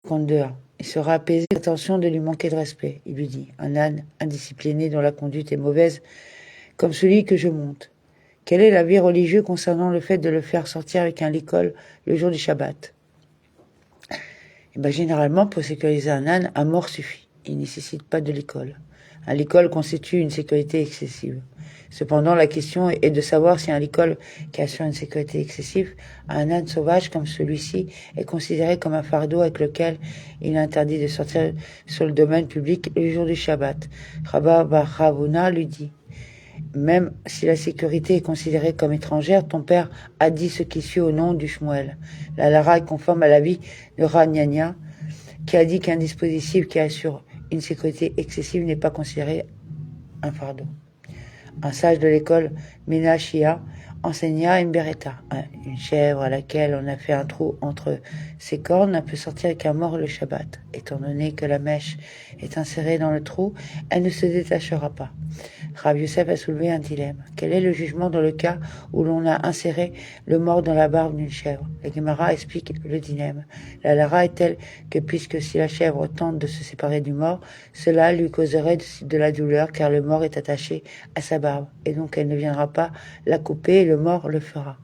compte dehors. Il sera apaisé l'attention de lui manquer de respect. Il lui dit, un âne indiscipliné dont la conduite est mauvaise, comme celui que je monte. Quel est l'avis religieux concernant le fait de le faire sortir avec un licol le jour du Shabbat? Généralement, pour sécuriser un âne, un mort suffit. Il ne nécessite pas de licol. Un licol constitue une sécurité excessive. Cependant, la question est de savoir si un licol qui assure une sécurité excessive à un âne sauvage comme celui-ci est considéré comme un fardeau avec lequel il est interdit de sortir sur le domaine public le jour du Shabbat. Rabba Bar Ravuna lui dit, même si la sécurité est considérée comme étrangère, ton père a dit ce qui suit au nom du Shmuel. La Lara est conforme à l'avis de Ranyanya, qui a dit qu'un dispositif qui assure une sécurité excessive n'est pas considéré un fardeau. Un sage de l'école Menachia enseigna une beretta, une chèvre à laquelle on a fait un trou entre ses cornes, ne peut sortir avec un mort le Shabbat. Étant donné que la mèche est insérée dans le trou, elle ne se détachera pas. Rav Yosef a soulevé un dilemme. Quel est le jugement dans le cas où l'on a inséré le mort dans la barbe d'une chèvre? La Gemara explique le dilemme. La lara est telle que puisque si la chèvre tente de se séparer du mort, cela lui causerait de la douleur car le mort est attaché à sa barbe et donc elle ne viendra pas la couper et le mort le fera.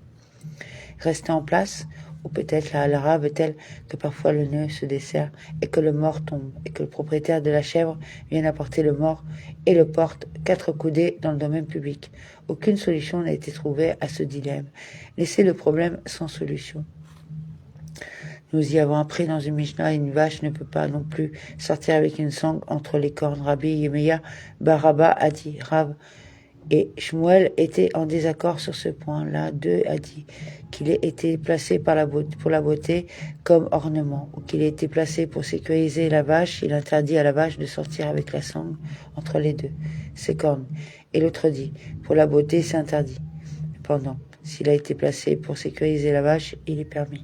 Rester en place, ou peut-être la lara veut-elle que parfois le nœud se desserre et que le mort tombe et que le propriétaire de la chèvre vienne apporter le mort et le porte 4 coudées dans le domaine public. Aucune solution n'a été trouvée à ce dilemme. Laissez le problème sans solution. Nous y avons appris dans une Mishnah, une vache ne peut pas non plus sortir avec une sangle entre les cornes. Rabbi Yemeya Baraba a dit, Rav et Shmuel était en désaccord sur ce point. L'un d'eux a dit qu'il ait été placé pour la beauté comme ornement, ou qu'il ait été placé pour sécuriser la vache. Il interdit à la vache de sortir avec la sangle entre les deux, ses cornes. Et l'autre dit, pour la beauté, c'est interdit. Cependant, s'il a été placé pour sécuriser la vache, il est permis.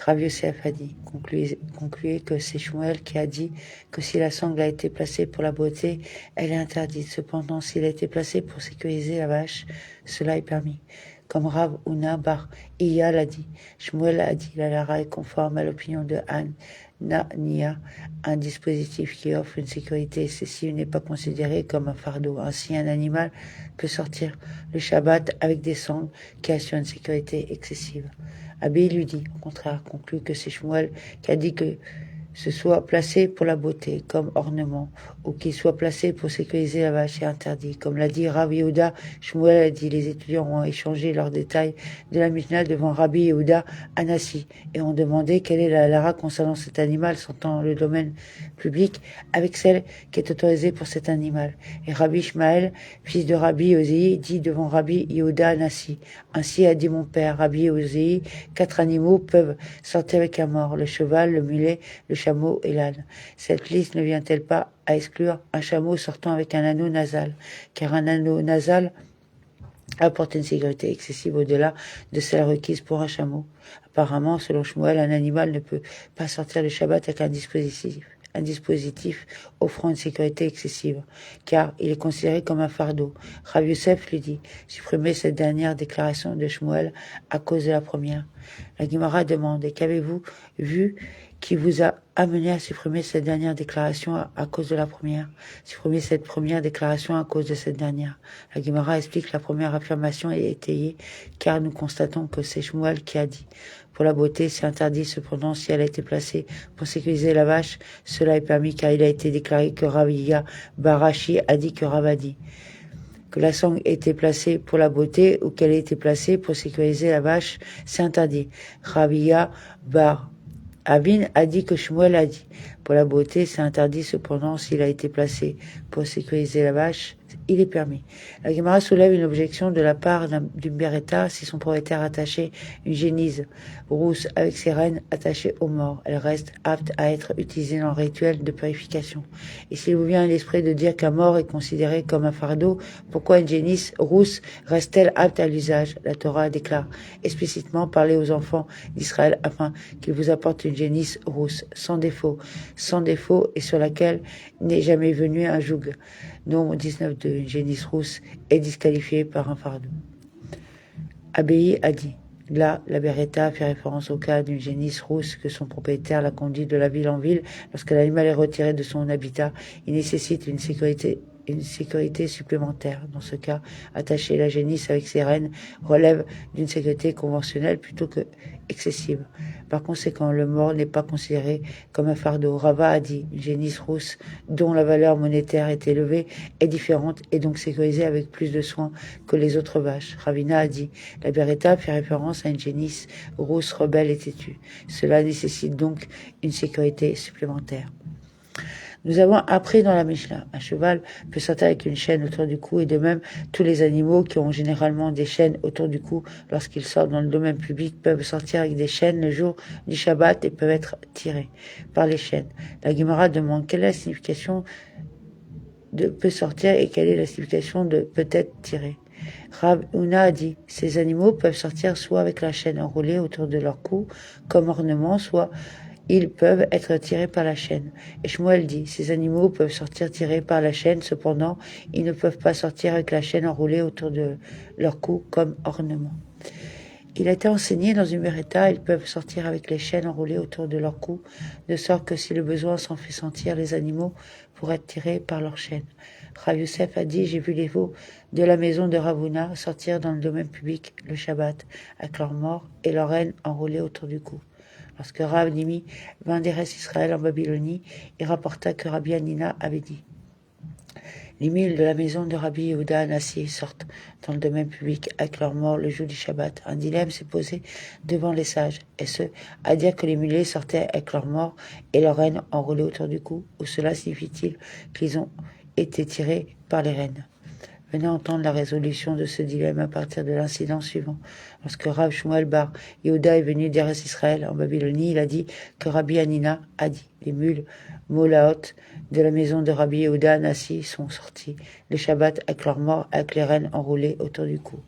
Rav Yosef a dit, concluez que c'est Shmuel qui a dit que si la sangle a été placée pour la beauté, elle est interdite. Cependant, s'il a été placé pour sécuriser la vache, cela est permis. Comme Rav Huna Bar Iya l'a dit, Shmuel a dit, la lara est conforme à l'opinion de Hanania. Un dispositif qui offre une sécurité excessive n'est pas considéré comme un fardeau. Ainsi, un animal peut sortir le Shabbat avec des sangles qui assurent une sécurité excessive. Abi lui dit, au contraire, conclut que c'est Shmuel qui a dit que ce soit placé pour la beauté, comme ornement, ou qu'il soit placé pour sécuriser la vache est interdit. Comme l'a dit Rabbi Yehuda, Shmuel a dit, les étudiants ont échangé leurs détails de la Mishnah devant Rabbi Yehuda Anassi, et ont demandé quelle est la lara concernant cet animal sortant le domaine public avec celle qui est autorisée pour cet animal. Et Rabbi Ishmael, fils de Rabbi Ozei, dit devant Rabbi Yehuda Anassi, ainsi a dit mon père, Rabbi Ozei, 4 animaux peuvent sortir avec un mort, le cheval, le mulet, le chameau et l'âne. Cette liste ne vient-elle pas à exclure un chameau sortant avec un anneau nasal, car un anneau nasal apporte une sécurité excessive au-delà de celle requise pour un chameau. Apparemment, selon Shmuel, un animal ne peut pas sortir le Shabbat avec un dispositif offrant une sécurité excessive, car il est considéré comme un fardeau. Rav Yosef lui dit, supprimez cette dernière déclaration de Shmuel à cause de la première. La Gemara demande, et qu'avez-vous vu qui vous a amené à supprimer cette dernière déclaration à cause de la première? Supprimer cette première déclaration à cause de cette dernière. La Gemara explique que la première affirmation est étayée, car nous constatons que c'est Shmuel qui a dit. Pour la beauté, c'est interdit, cependant, si elle a été placée pour sécuriser la vache, cela est permis, car il a été déclaré que Raviya Barashi a dit que Rav a dit. Que la sangle était placée pour la beauté ou qu'elle ait été placée pour sécuriser la vache, c'est interdit. Raviya Bar Avin a dit que Shmuel a dit. Pour la beauté, c'est interdit, cependant, s'il a été placé pour sécuriser la vache, il est permis. La Gemara soulève une objection de la part d'une beretta si son propriétaire attachait une génisse rousse avec ses rênes attachées aux morts. Elle reste apte à être utilisée dans le rituel de purification. Et s'il vous vient à l'esprit de dire qu'un mort est considéré comme un fardeau, pourquoi une génisse rousse reste-t-elle apte à l'usage? La Torah déclare explicitement, parlez aux enfants d'Israël afin qu'ils vous apportent une génisse rousse, sans défaut et sur laquelle n'est jamais venu un joug. Nombre 19 de une génisse rousse est disqualifiée par un fardeau. Abéi a dit, Là, la Beretta fait référence au cas d'une génisse rousse que son propriétaire l'a conduit de la ville en ville. Lorsque l'animal est retiré de son habitat, il nécessite une sécurité supplémentaire. Dans ce cas, attacher la génisse avec ses rênes relève d'une sécurité conventionnelle plutôt que excessive. Par conséquent, le mort n'est pas considéré comme un fardeau. Rava a dit, une génisse rousse dont la valeur monétaire est élevée est différente et donc sécurisée avec plus de soin que les autres vaches. Ravina a dit, la Beretta fait référence à une génisse rousse, rebelle et têtue. Cela nécessite donc une sécurité supplémentaire. Nous avons appris dans la Mishnah, un cheval peut sortir avec une chaîne autour du cou et de même, tous les animaux qui ont généralement des chaînes autour du cou lorsqu'ils sortent dans le domaine public peuvent sortir avec des chaînes le jour du Shabbat et peuvent être tirés par les chaînes. La Gemara demande quelle est la signification de peut sortir et quelle est la signification de peut être tiré. Rav Huna a dit, ces animaux peuvent sortir soit avec la chaîne enroulée autour de leur cou comme ornement, soit ils peuvent être tirés par la chaîne. Et Shmuel dit, ces animaux peuvent sortir tirés par la chaîne, cependant, ils ne peuvent pas sortir avec la chaîne enroulée autour de leur cou comme ornement. Il a été enseigné dans une Beretta, ils peuvent sortir avec les chaînes enroulées autour de leur cou, de sorte que si le besoin s'en fait sentir, les animaux pourraient être tirés par leurs chaînes. Rav Youssef a dit, j'ai vu les veaux de la maison de Rav Huna sortir dans le domaine public le Shabbat, avec leurs morts et leurs rênes enroulées autour du cou. Lorsque Rav Dimi vint d'Eretz Israël en Babylonie, il rapporta que Rabbi Hanina avait dit, les mules de la maison de Rabbi Yehuda Anassi sortent dans le domaine public avec leurs morts le jour du Shabbat. Un dilemme s'est posé devant les sages. Est-ce à dire que les mulets sortaient avec leurs morts et leurs rênes enroulées autour du cou, ou cela signifie-t-il qu'ils ont été tirés par les rênes? Venez entendre la résolution de ce dilemme à partir de l'incident suivant. Lorsque Rav Shmuel bar Yehuda est venu d'Eretz Israël en Babylonie, il a dit que Rabbi Hanina a dit, les mules Molaot de la maison de Rabbi Yehuda Anassi sont sortis le Shabbat avec leurs morts, avec les rênes enroulées autour du cou.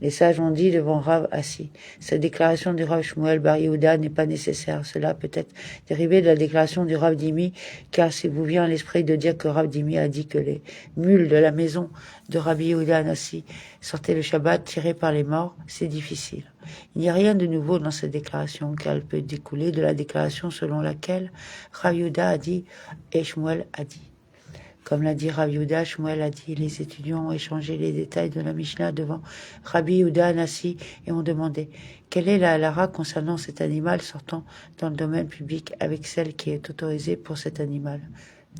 Les sages ont dit devant Rav assis, cette déclaration du Rav Shmuel bar Yehuda n'est pas nécessaire. Cela peut être dérivé de la déclaration du Rav Dimi, car s'il vous vient à l'esprit de dire que Rav Dimi a dit que les mules de la maison de Rabbi Yehuda Anassi sortaient le Shabbat tirés par les morts, c'est difficile. Il n'y a rien de nouveau dans cette déclaration, car elle peut découler de la déclaration selon laquelle Rav Yehuda a dit et Shmuel a dit. Comme l'a dit Rav Yehuda, Shmuel a dit. Les étudiants ont échangé les détails de la Mishnah devant Rabbi Yehuda Anassi et ont demandé quelle est la halara concernant cet animal sortant dans le domaine public avec celle qui est autorisée pour cet animal.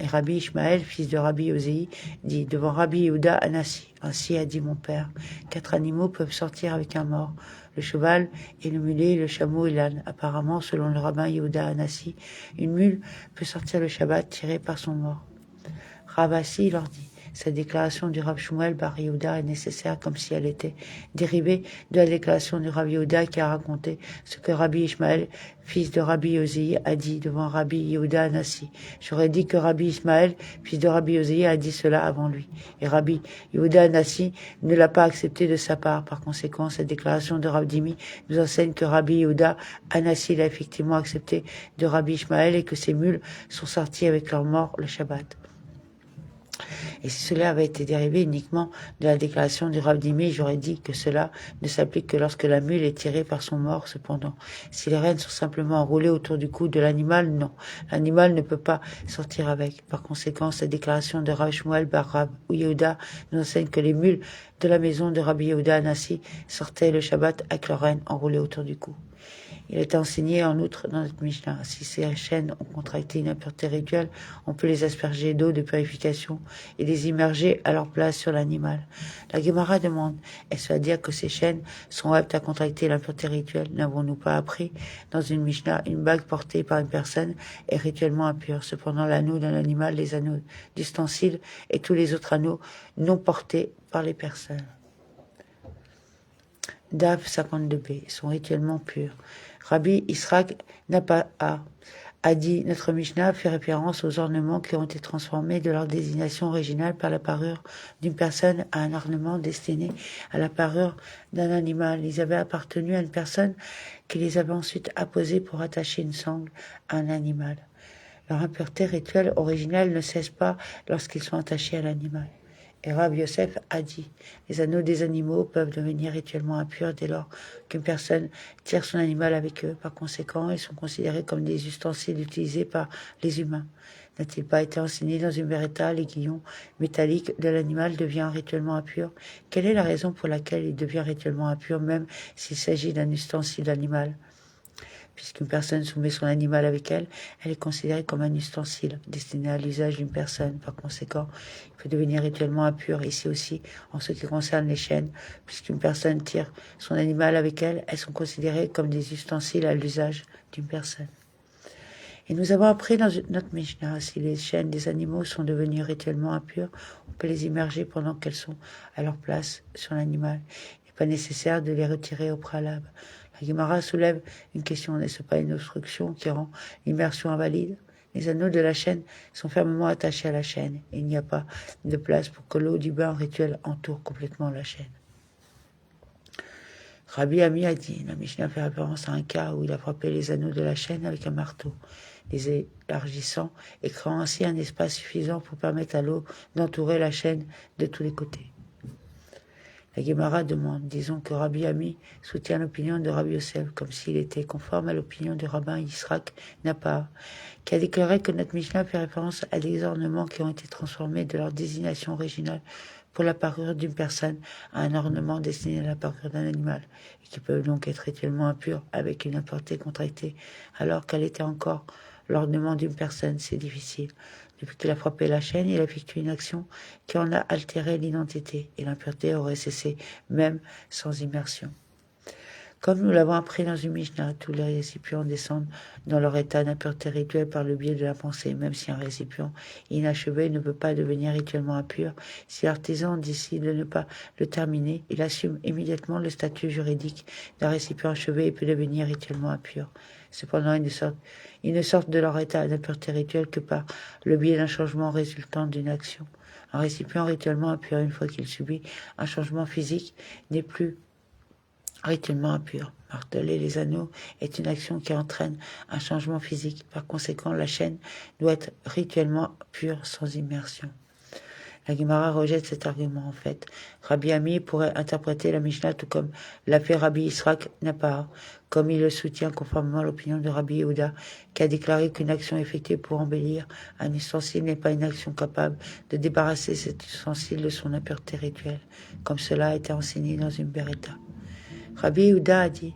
Et Rabbi Ishmaël, fils de Rabbi Osei, dit devant Rabbi Yehuda Anassi, ainsi a dit mon père, 4 animaux peuvent sortir avec un mort, le cheval et le mulet, le chameau et l'âne. Apparemment, selon le rabbin Yehuda Anassi, une mule peut sortir le Shabbat tirée par son mort. Rav Assi leur dit, cette déclaration du Rav Shmuel bar Yehuda est nécessaire comme si elle était dérivée de la déclaration du Rav Yehuda qui a raconté ce que Rabbi Ishmaël, fils de Rabbi Osei, a dit devant Rabbi Yehuda Anassi. J'aurais dit que Rabbi Ishmaël, fils de Rabbi Osei, a dit cela avant lui. Et Rabbi Yehuda Anassi ne l'a pas accepté de sa part. Par conséquent, cette déclaration de Rav Dimi nous enseigne que Rabbi Yehuda Anassi l'a effectivement accepté de Rabbi Ishmaël et que ces mules sont sorties avec leurs morts le Shabbat. Et si cela avait été dérivé uniquement de la déclaration du Rav Dimi, j'aurais dit que cela ne s'applique que lorsque la mule est tirée par son mort. Cependant, si les rênes sont simplement enroulées autour du cou de l'animal, non. L'animal ne peut pas sortir avec. Par conséquent, cette déclaration de Rav Shmuel bar Rav Yehuda nous enseigne que les mules de la maison de Rabbi Yehuda Anassi sortaient le Shabbat avec leurs rênes enroulées autour du cou. Il est enseigné en outre dans notre Mishnah. Si ces chaînes ont contracté une impureté rituelle, on peut les asperger d'eau de purification et les immerger à leur place sur l'animal. La Gemara demande, est-ce à dire que ces chaînes sont aptes à contracter l'impureté rituelle? N'avons-nous pas appris dans une Mishnah, une bague portée par une personne est rituellement impure. Cependant, l'anneau d'un animal, les anneaux d'ustensiles et tous les autres anneaux non portés par les personnes. Daf 52b sont rituellement purs. Rabbi Israq a dit, notre Mishnah fait référence aux ornements qui ont été transformés de leur désignation originale par la parure d'une personne à un ornement destiné à la parure d'un animal. Ils avaient appartenu à une personne qui les avait ensuite apposés pour attacher une sangle à un animal. Leur impureté rituelle originelle ne cesse pas lorsqu'ils sont attachés à l'animal. Et Rav Yosef a dit, les anneaux des animaux peuvent devenir rituellement impurs dès lors qu'une personne tire son animal avec eux. Par conséquent, ils sont considérés comme des ustensiles utilisés par les humains. N'a-t-il pas été enseigné dans une beretta, l'aiguillon métallique de l'animal devient rituellement impur? Quelle est la raison pour laquelle il devient rituellement impur, même s'il s'agit d'un ustensile animal? Puisqu'une personne soumet son animal avec elle, elle est considérée comme un ustensile destiné à l'usage d'une personne. Par conséquent, il peut devenir rituellement impur ici aussi en ce qui concerne les chaînes. Puisqu'une personne tire son animal avec elle, elles sont considérées comme des ustensiles à l'usage d'une personne. Et nous avons appris dans notre Mishnah, si les chaînes des animaux sont devenues rituellement impures, on peut les immerger pendant qu'elles sont à leur place sur l'animal. Il n'est pas nécessaire de les retirer au préalable. La Gemara soulève une question, n'est-ce pas une obstruction qui rend l'immersion invalide? Les anneaux de la chaîne sont fermement attachés à la chaîne. Et il n'y a pas de place pour que l'eau du bain rituel entoure complètement la chaîne. Rabbi Ami a dit, la Mishnah fait référence à un cas où il a frappé les anneaux de la chaîne avec un marteau, les élargissant et créant ainsi un espace suffisant pour permettre à l'eau d'entourer la chaîne de tous les côtés. La Gemara demande, disons que Rabbi Ami soutient l'opinion de Rabbi Yosef, comme s'il était conforme à l'opinion du rabbin Yisrak Napar, qui a déclaré que notre Mishnah fait référence à des ornements qui ont été transformés de leur désignation originale pour la parure d'une personne à un ornement destiné à la parure d'un animal, et qui peuvent donc être rituellement impurs avec une impureté contractée, alors qu'elle était encore l'ornement d'une personne. C'est difficile. Depuis qu'il a frappé la chaîne, il a effectué une action qui en a altéré l'identité, et l'impureté aurait cessé, même sans immersion. Comme nous l'avons appris dans une Mishnah, tous les récipients descendent dans leur état d'impureté rituelle par le biais de la pensée, même si un récipient inachevé ne peut pas devenir rituellement impur. Si l'artisan décide de ne pas le terminer, il assume immédiatement le statut juridique d'un récipient achevé et peut devenir rituellement impur. Cependant, ils ne sortent de leur état d'impureté rituelle que par le biais d'un changement résultant d'une action. Un récipient rituellement impur, une fois qu'il subit un changement physique, n'est plus rituellement impur. Marteler les anneaux est une action qui entraîne un changement physique. Par conséquent, la chaîne doit être rituellement pure sans immersion. La Gemara rejette cet argument en fait. Rabbi Ami pourrait interpréter la Mishnah tout comme l'a fait Rabbi Yisrak Napar, comme il le soutient conformément à l'opinion de Rabbi Yehuda, qui a déclaré qu'une action effectuée pour embellir un ustensile n'est pas une action capable de débarrasser cet ustensile de son impureté rituelle, comme cela a été enseigné dans une beretta. Rabbi Yehuda a dit,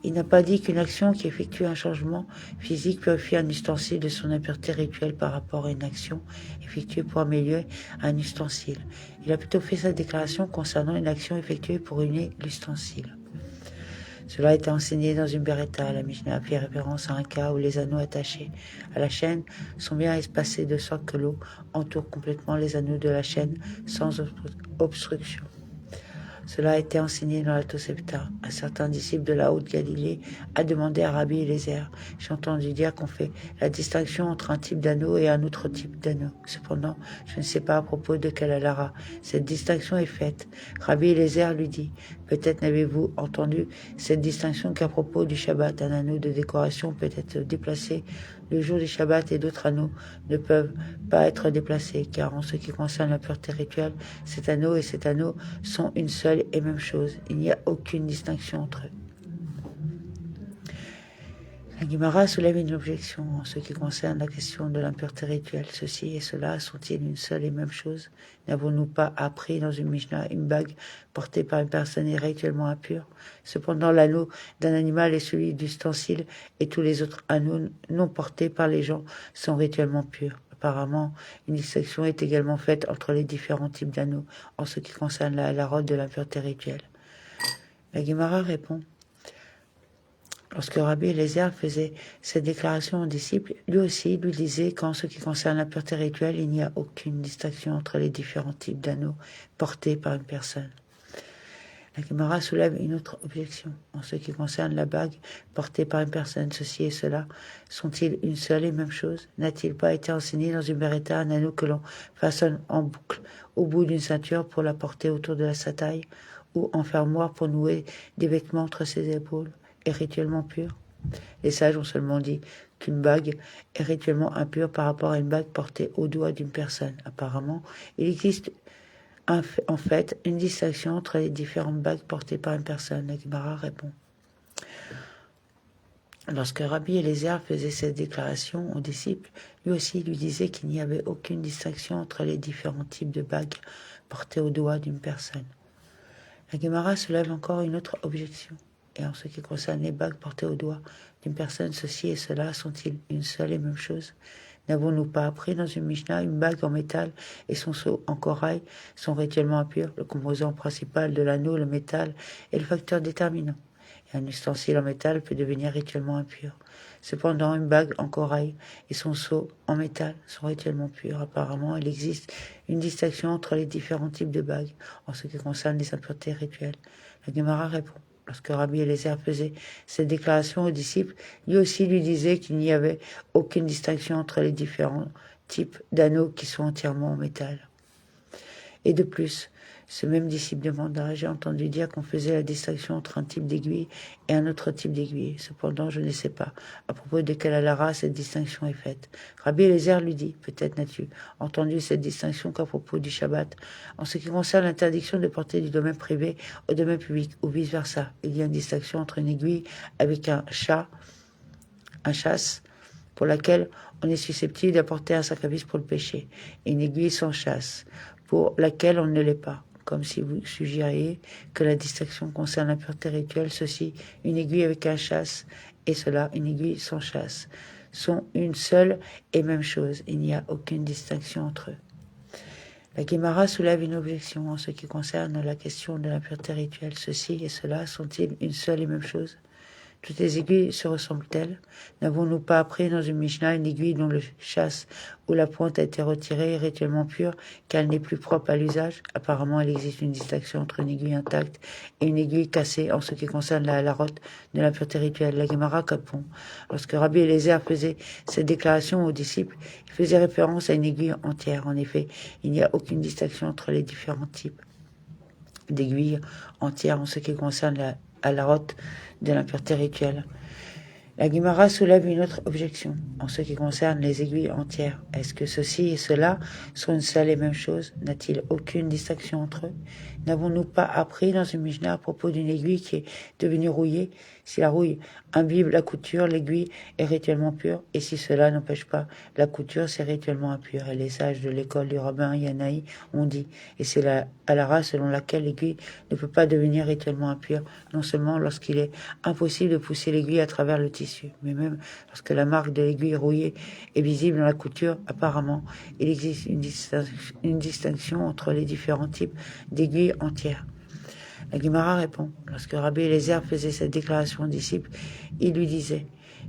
il n'a pas dit qu'une action qui effectue un changement physique purifie un ustensile de son impureté rituelle par rapport à une action effectuée pour améliorer un ustensile. Il a plutôt fait sa déclaration concernant une action effectuée pour ruiner l'ustensile. Cela a été enseigné dans une beretta. La Mishnah fait référence à un cas où les anneaux attachés à la chaîne sont bien espacés de sorte que l'eau entoure complètement les anneaux de la chaîne sans obstruction. Cela a été enseigné dans la Tosefta. Un certain disciple de la Haute-Galilée a demandé à Rabbi Eliezer, j'ai entendu dire qu'on fait la distinction entre un type d'anneau et un autre type d'anneau. Cependant, je ne sais pas à propos de quel alara cette distinction est faite. Rabbi Eliezer lui dit, peut-être n'avez-vous entendu cette distinction qu'à propos du Shabbat, un anneau de décoration peut être déplacé le jour du Shabbat et d'autres anneaux ne peuvent pas être déplacés, car en ce qui concerne la pureté rituelle, cet anneau et cet anneau sont une seule et même chose. Il n'y a aucune distinction entre eux. La Gemara soulève une objection en ce qui concerne la question de l'impureté rituelle. Ceci et cela sont-ils une seule et même chose? N'avons-nous pas appris dans une Mishnah une bague portée par une personne est rituellement impure? Cependant, l'anneau d'un animal est celui d'ustensile et tous les autres anneaux non portés par les gens sont rituellement purs. Apparemment, une distinction est également faite entre les différents types d'anneaux en ce qui concerne la halakha de l'impureté rituelle. La Gemara répond. Lorsque Rabbi Eliezer faisait cette déclaration aux disciples, lui aussi lui disait qu'en ce qui concerne la pureté rituelle, il n'y a aucune distinction entre les différents types d'anneaux portés par une personne. La Gemara soulève une autre objection. En ce qui concerne la bague portée par une personne, ceci et cela sont-ils une seule et même chose? N'a-t-il pas été enseigné dans une beretta un anneau que l'on façonne en boucle au bout d'une ceinture pour la porter autour de sa taille, ou en fermoir pour nouer des vêtements entre ses épaules? Est rituellement pure? Les sages ont seulement dit qu'une bague est rituellement impure par rapport à une bague portée au doigt d'une personne. Apparemment, il existe en fait une distinction entre les différentes bagues portées par une personne? La Gemara répond. Lorsque Rabbi Eliezer faisait cette déclaration aux disciples, lui aussi lui disait qu'il n'y avait aucune distinction entre les différents types de bagues portées au doigt d'une personne. La Gemara soulève encore une autre objection. Et en ce qui concerne les bagues portées au doigt d'une personne, ceci et cela sont-ils une seule et même chose? N'avons-nous pas appris dans une Mishnah une bague en métal et son sceau en corail sont rituellement impurs? Le composant principal de l'anneau, le métal, est le facteur déterminant. Et un ustensile en métal peut devenir rituellement impur. Cependant, une bague en corail et son sceau en métal sont rituellement purs. Apparemment, il existe une distinction entre les différents types de bagues en ce qui concerne les impuretés rituelles. La Gemara répond. Lorsque Rabbi Eliezer faisait cette déclaration aux disciples, lui aussi lui disait qu'il n'y avait aucune distinction entre les différents types d'anneaux qui sont entièrement en métal. Et de plus, ce même disciple demanda, j'ai entendu dire qu'on faisait la distinction entre un type d'aiguille et un autre type d'aiguille. Cependant, je ne sais pas à propos de quelle alara cette distinction est faite. Rabbi Eliezer lui dit, peut-être n'as-tu entendu cette distinction qu'à propos du Shabbat. En ce qui concerne l'interdiction de porter du domaine privé au domaine public ou vice-versa, il y a une distinction entre une aiguille avec un chasse, pour laquelle on est susceptible d'apporter un sacrifice pour le péché, et une aiguille sans chasse, pour laquelle on ne l'est pas. Comme si vous suggériez que la distinction concerne l'impureté rituelle, ceci, une aiguille avec un chasse, et cela, une aiguille sans chasse, sont une seule et même chose. Il n'y a aucune distinction entre eux. La Gemara soulève une objection en ce qui concerne la question de l'impureté rituelle. Ceci et cela sont-ils une seule et même chose? Toutes les aiguilles se ressemblent-elles? N'avons-nous pas appris dans une Mishnah une aiguille dont le chasse ou la pointe a été retirée est rituellement pure, car elle n'est plus propre à l'usage? Apparemment, il existe une distinction entre une aiguille intacte et une aiguille cassée en ce qui concerne la halarote de l'impureté rituelle. La Gemara répond. Lorsque Rabbi Eliezer faisait cette déclaration aux disciples, il faisait référence à une aiguille entière. En effet, il n'y a aucune distinction entre les différents types d'aiguilles entières en ce qui concerne la halarote de l'impureté rituelle. La Gemara soulève une autre objection en ce qui concerne les aiguilles entières. Est-ce que ceci et cela sont une seule et même chose? N'a-t-il aucune distinction entre eux? N'avons-nous pas appris dans une Mishnah à propos d'une aiguille qui est devenue rouillée? Si la rouille imbibe la couture, l'aiguille est rituellement pure, et si cela n'empêche pas la couture, c'est rituellement impur. Et les sages de l'école du rabbin Yanaï ont dit, et c'est la halara selon laquelle l'aiguille ne peut pas devenir rituellement impure, non seulement lorsqu'il est impossible de pousser l'aiguille à travers le tissu, mais même lorsque la marque de l'aiguille rouillée est visible dans la couture. Apparemment, il existe une distinction entre les différents types d'aiguilles entières. La Gemara répond, lorsque Rabbi Eliezer faisait cette déclaration aux disciples, il lui disait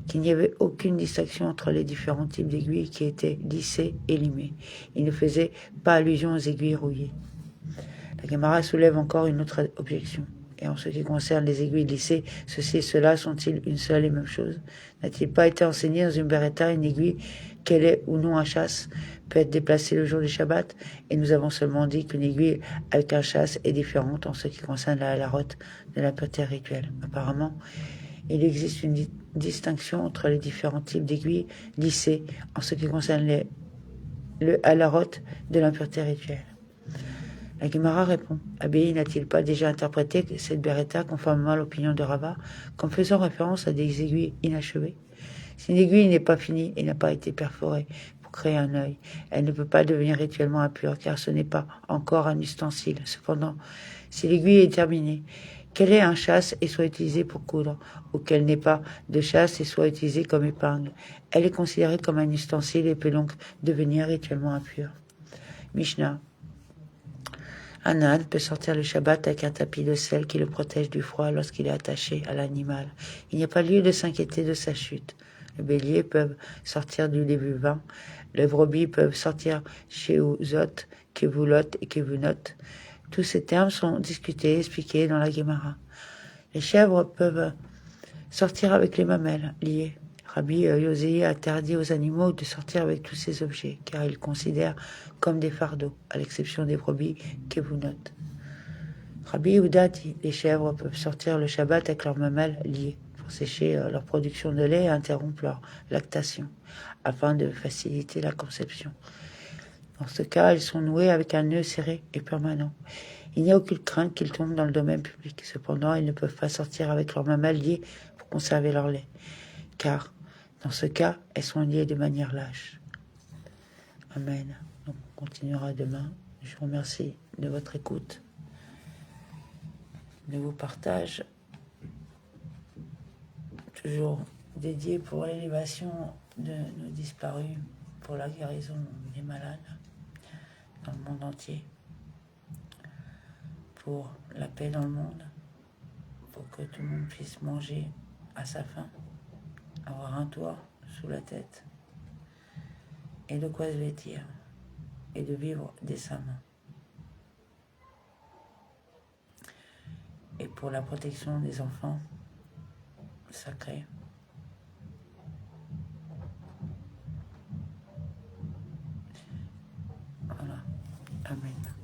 qu'il n'y avait aucune distinction entre les différents types d'aiguilles qui étaient lissées et limées. Il ne faisait pas allusion aux aiguilles rouillées. La Gemara soulève encore une autre objection. Et en ce qui concerne les aiguilles lissées, ceci et cela sont-ils une seule et même chose? N'a-t-il pas été enseigné dans une beretta une aiguille, qu'elle est ou non un chasse, peut être déplacée le jour du Shabbat? Et nous avons seulement dit qu'une aiguille avec un chasse est différente en ce qui concerne la halarote de la pureté rituelle. Apparemment, il existe une distinction entre les différents types d'aiguilles lissées en ce qui concerne le halarote de l'impureté rituelle. La Gemara répond, Abéi n'a-t-il pas déjà interprété cette beretta conformément à l'opinion de Rava comme faisant référence à des aiguilles inachevées? Si une aiguille n'est pas finie et n'a pas été perforée pour créer un œil, elle ne peut pas devenir rituellement impure car ce n'est pas encore un ustensile. Cependant, si l'aiguille est terminée, qu'elle ait un chasse et soit utilisée pour coudre, ou qu'elle n'ait pas de chasse et soit utilisée comme épingle, elle est considérée comme un ustensile et peut donc devenir rituellement impure. Mishnah. Un âne peut sortir le Shabbat avec un tapis de sel qui le protège du froid lorsqu'il est attaché à l'animal. Il n'y a pas lieu de s'inquiéter de sa chute. Les béliers peuvent sortir du Lévuvin. Les brebis peuvent sortir chez Uzot, Kevulot et Kevunot. Tous ces termes sont discutés et expliqués dans la Gemara. Les chèvres peuvent sortir avec les mamelles liées. Rabbi Yosei interdit aux animaux de sortir avec tous ces objets, car il considère comme des fardeaux, à l'exception des brebis kevunot. Rabbi Yehuda dit, les chèvres peuvent sortir le Shabbat avec leurs mamelles liées, pour sécher leur production de lait et interrompre leur lactation, afin de faciliter la conception. Dans ce cas, elles sont nouées avec un nœud serré et permanent. Il n'y a aucune crainte qu'ils tombent dans le domaine public. Cependant, ils ne peuvent pas sortir avec leurs mamelles liées pour conserver leur lait, car, dans ce cas, elles sont liées de manière lâche. Amen. Donc, on continuera demain. Je vous remercie de votre écoute, de vos partages, toujours dédiés pour l'élévation de nos disparus, pour la guérison des malades dans le monde entier, pour la paix dans le monde, pour que tout le monde puisse manger à sa faim, avoir un toit sous la tête et de quoi se vêtir et de vivre décemment. Et pour la protection des enfants sacrés. Voilà. Amen.